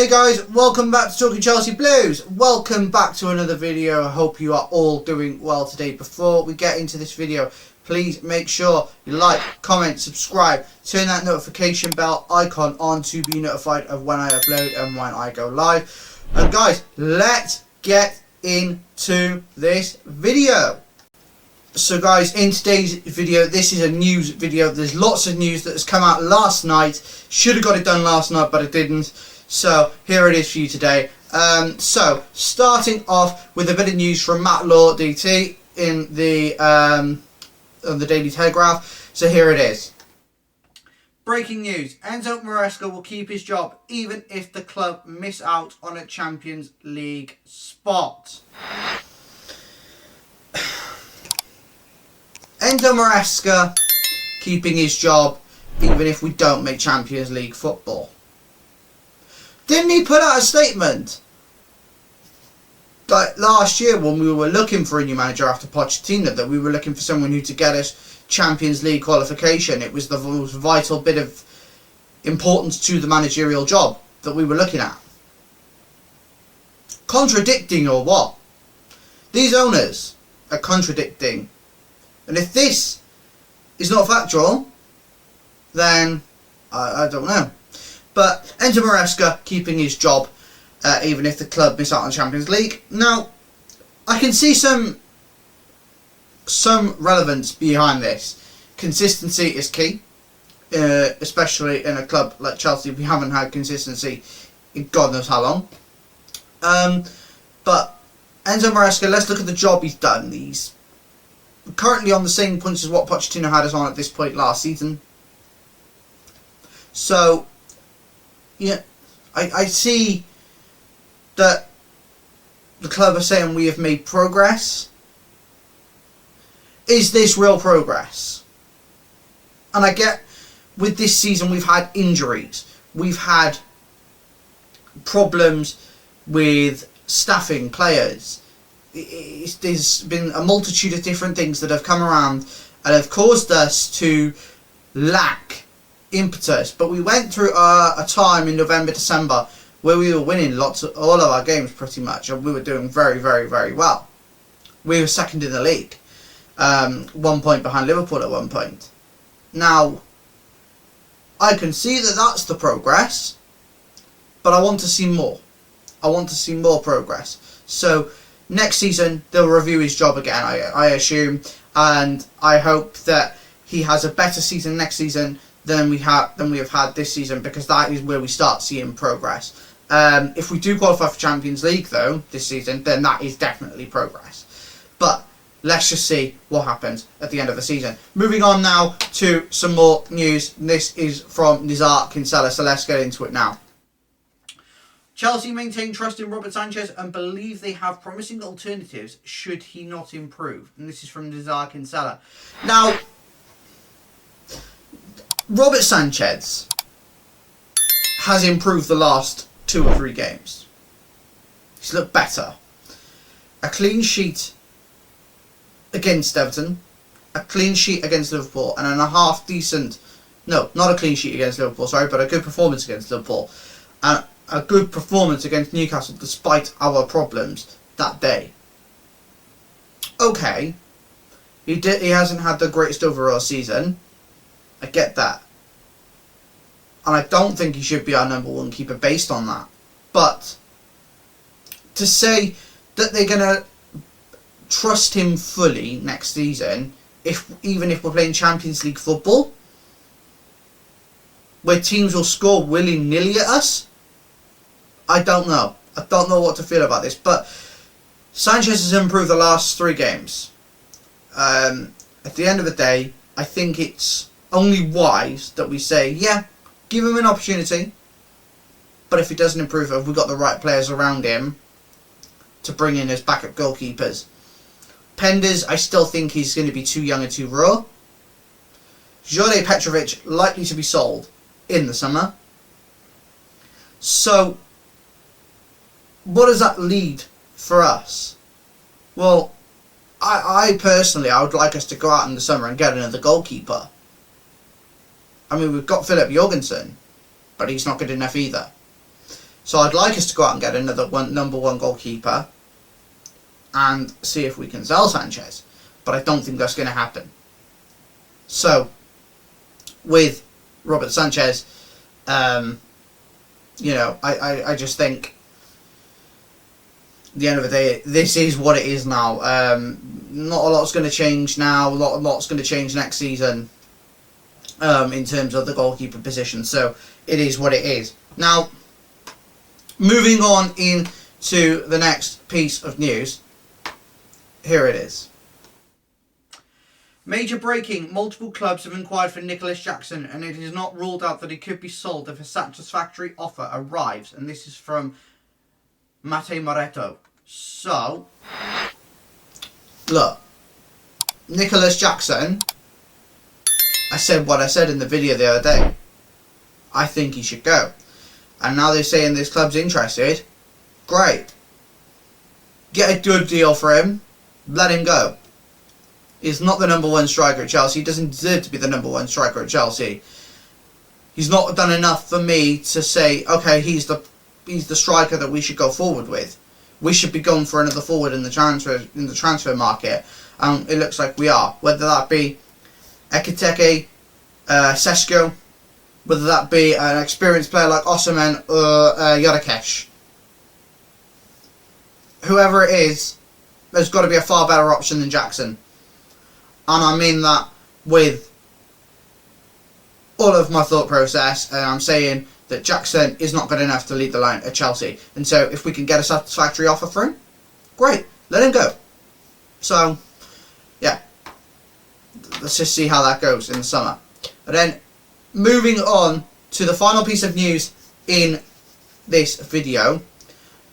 Hey guys, welcome back to Talking Chelsea Blues. Welcome back to another video. I hope you are all doing well today. Before we get into this video, please make sure you like, comment, subscribe, turn that notification bell icon on to be notified of when I upload and when I go live. And guys, let's get into this video. So guys, in today's video, this is a news video. There's lots of news that has come out last night. Should have got it done last night, but I didn't. So here it is for you today. So starting off with a bit of news from Matt Law, DT, in the on the Daily Telegraph. So here it is. Breaking news: Enzo Maresca will keep his job even if the club miss out on a Champions League spot. Enzo Maresca keeping his job even if we don't make Champions League football. Didn't he put out a statement like last year when we were looking for a new manager after Pochettino that we were looking for someone who to get us Champions League qualification? It was the most vital bit of importance to the managerial job that we were looking at. Contradicting or what? These owners are contradicting. And if this is not factual, then I don't know. But Enzo Maresca keeping his job even if the club miss out on the Champions League. Now, I can see some relevance behind this. Consistency is key, especially in a club like Chelsea. We haven't had consistency in God knows how long. But Enzo Maresca, let's look at the job he's done. He's currently on the same points as what Pochettino had us on at this point last season. So, yeah, I see that the club are saying we have made progress. Is this real progress? And I get with this season we've had injuries. We've had problems with staffing players. There's been a multitude of different things that have come around and have caused us to lack impetus. But we went through a time in November, December where we were winning all of our games pretty much, and we were doing very, very, very well. We were second in the league, 1 point behind Liverpool at one point. Now, I can see that that's the progress, but I want to see more. I want to see more progress. So next season they'll review his job again, I assume, and I hope that he has a better season next season than we have had this season, because that is where we start seeing progress. If we do qualify for Champions League though this season, then that is definitely progress. But let's just see what happens at the end of the season. Moving on now to some more news. This is from Nizar Kinsella, so let's get into it now. Chelsea maintain trust in Robert Sanchez and believe they have promising alternatives should he not improve. And this is from Nizar Kinsella. Now, Robert Sanchez has improved the last 2 or 3 games. He's looked better. A clean sheet against Everton, a clean sheet against Liverpool, and a half decent... No, not a clean sheet against Liverpool, sorry, but a good performance against Liverpool. And a good performance against Newcastle despite our problems that day. Okay, he hasn't had the greatest overall season. I get that. And I don't think he should be our number 1 keeper based on that. But to say that they're going to trust him fully next season, even if we're playing Champions League football, where teams will score willy-nilly at us, I don't know. I don't know what to feel about this. But Sanchez has improved the last 3 games. At the end of the day, I think it's only wise that we say, yeah, give him an opportunity. But if he doesn't improve, have we got the right players around him to bring in as backup goalkeepers? Penders, I still think he's going to be too young and too raw. Jure Petrovic, likely to be sold in the summer. So, what does that lead for us? Well, I personally, I would like us to go out in the summer and get another goalkeeper. I mean, we've got Philip Jorgensen, but he's not good enough either. So I'd like us to go out and get another number one goalkeeper and see if we can sell Sanchez. But I don't think that's going to happen. So, with Robert Sanchez, you know, I just think, at the end of the day, this is what it is now. Not a lot's going to change now. A lot's going to change next season in terms of the goalkeeper position. So, it is what it is. Now, moving on into the next piece of news. Here it is. Major breaking. Multiple clubs have inquired for Nicholas Jackson, and it is not ruled out that he could be sold if a satisfactory offer arrives. And this is from Mate Moreto. So, look, Nicholas Jackson, I said what I said in the video the other day. I think he should go. And now they're saying this club's interested. Great. Get a good deal for him. Let him go. He's not the number one striker at Chelsea. He doesn't deserve to be the number one striker at Chelsea. He's not done enough for me to say, okay, he's the striker that we should go forward with. We should be going for another forward in the transfer market. It looks like we are. Whether that be Ekiteke, Sesko, whether that be an experienced player like Osimhen or Yodakesh. Whoever it is, there's got to be a far better option than Jackson. And I mean that with all of my thought process, and I'm saying that Jackson is not good enough to lead the line at Chelsea. And so if we can get a satisfactory offer for him, great, let him go. So, yeah, let's just see how that goes in the summer. And then, moving on to the final piece of news in this video,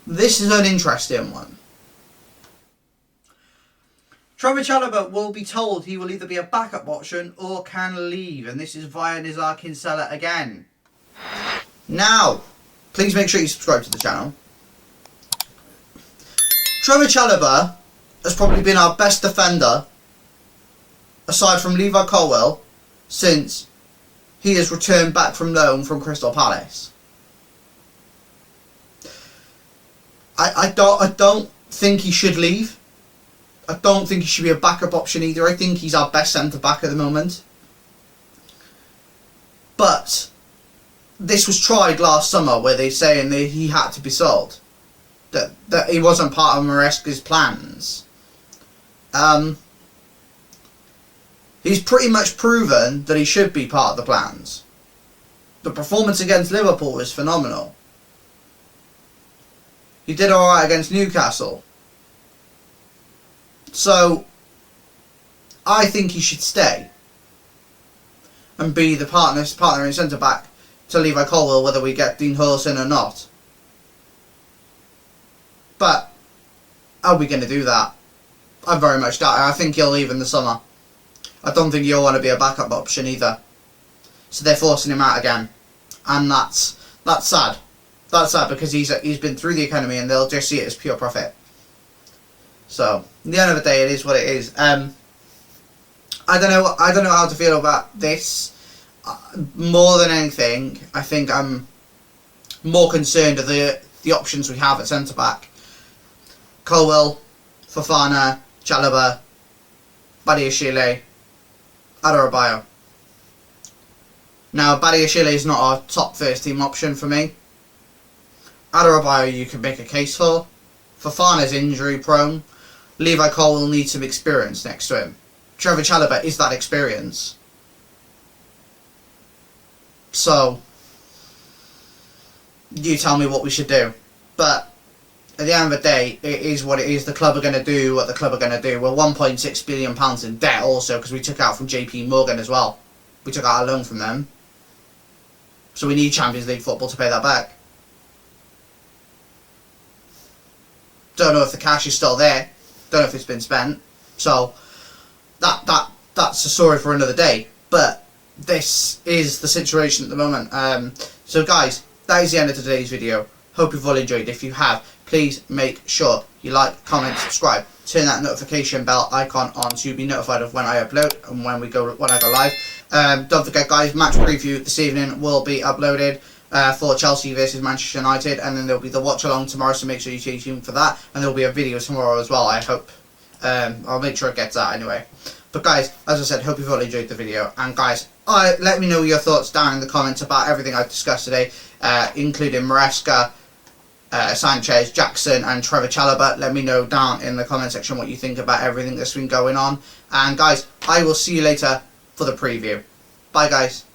this is an interesting one. Trevor Chalobah will be told he will either be a backup option or can leave, and this is via Nizar Kinsella again. Now, please make sure you subscribe to the channel. Trevor Chalobah has probably been our best defender, aside from Levi Colwill, since he has returned back from loan from Crystal Palace. I don't think he should leave. I don't think he should be a backup option either. I think he's our best centre-back at the moment. But this was tried last summer where they're saying that he had to be sold. That he wasn't part of Maresca's plans. He's pretty much proven that he should be part of the plans. The performance against Liverpool was phenomenal. He did alright against Newcastle. So, I think he should stay and be the partner in centre-back to Levi Colwill, whether we get Dean Hurlson or not. But, are we going to do that? I very much doubt it. I think he'll leave in the summer. I don't think he'll want to be a backup option either. So they're forcing him out again. And that's sad. That's sad because he's been through the academy and they'll just see it as pure profit. So, at the end of the day, it is what it is. I don't know how to feel about this. More than anything, I think I'm more concerned of the options we have at centre back. Colwill, Fofana, Chalobah, Badiashile, Adarabioyo. Now, Badiashile is not our top first team option for me. Adarabioyo you can make a case for. Fofana's injury prone. Levi Colwill needs some experience next to him. Trevor Chalobah is that experience. So, you tell me what we should do. But, at the end of the day, it is what it is. The club are going to do what the club are going to do. We're £1.6 billion in debt also, because we took out from JP Morgan as well. We took out a loan from them. So we need Champions League football to pay that back. Don't know if the cash is still there. Don't know if it's been spent. So that's a story for another day. But this is the situation at the moment. So guys, that is the end of today's video. Hope you've all enjoyed. If you have, please make sure you like, comment, subscribe. Turn that notification bell icon on to be notified of when I upload and when I go live. Don't forget guys, match preview this evening will be uploaded. for Chelsea versus Manchester United, and then there'll be the watch along tomorrow, so make sure you stay tuned for that, and there'll be a video tomorrow as well, I hope. I'll make sure it gets that anyway. But guys, as I said, hope you've all enjoyed the video, and guys, let me know your thoughts down in the comments about everything I've discussed today, including Maresca, Sanchez, Jackson and Trevor Chalobah. Let me know down in the comment section what you think about everything that's been going on, and guys, I will see you later for the preview. Bye guys.